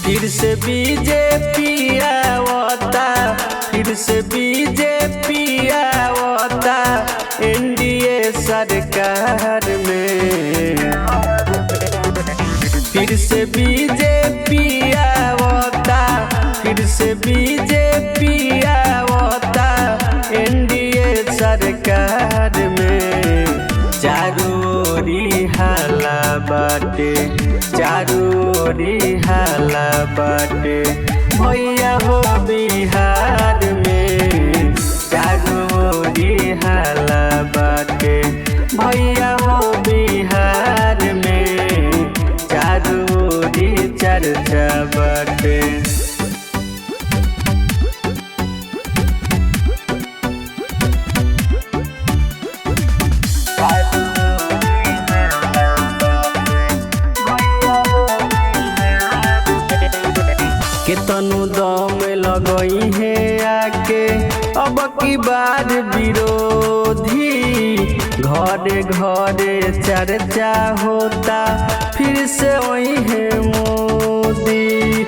फिर से बीजेपी आवता, फिर से बीजेपी आवता एनडीए सरकार में। फिर से बीजेपी आवता, फिर से बीजेपी आवता एनडीए सरकार में। चारों ओरी हाला बाटे, चारों ओरी हाला बाटे भैया हो बिहार में। चारों ओरी हाला बाटे भैया हो बिहार में। चारों ओरी चर्चा बाटे। केतनु दम लगई है आके अब की बार विरोधी। घरे घरे चर्चा होता फिर से वही है मोदी।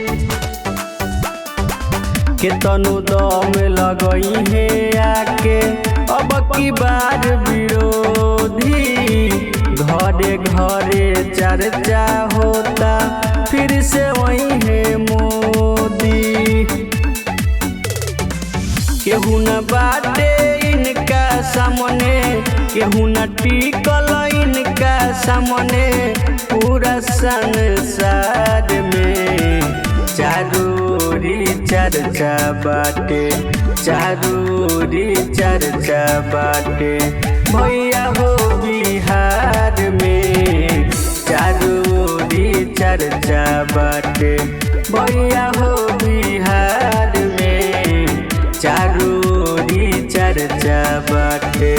केतनु दम लगई है आके अब की बार विरोधी। घरे घरे चर्चा होता फिर से वही है मोदी। केहू न बाटे इनका सामने, केहू न टिकल इनका सामने पूरा संसार में। चारों ओरी चर्चा बाटे, चारों ओरी चर्चा बाटे भैया हो बिहार में। चारों ओरी चर्चा बाटे भैया हो बिहार में। चारों ओरी चर्चा बाटे।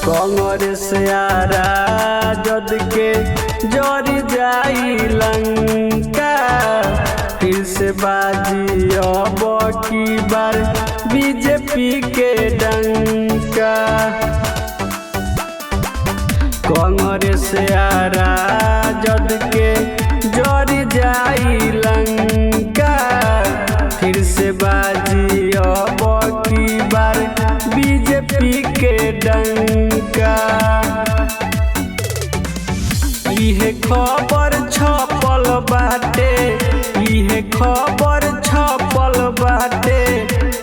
कांग्रेस राजद के जर जाई लंका। फिर से बाजी अब की बार बीजेपी के डंका। कांग्रेस राजद के जर जाई लंका। फिर से बाजी अब की बार बीजेपी के डंका। इहे खबर छपल बाटे, इहे खबर छपल बाटे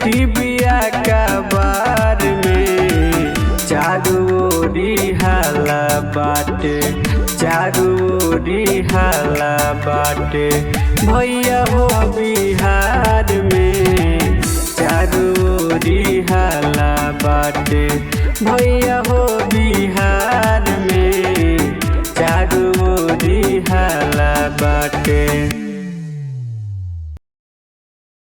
टीवीया का बार में। चारों ओरी हाला बाटे, चारों ओरी हाला बाटे भैया हो बिहार में। चारों ओरी हाला बाटे भैया हो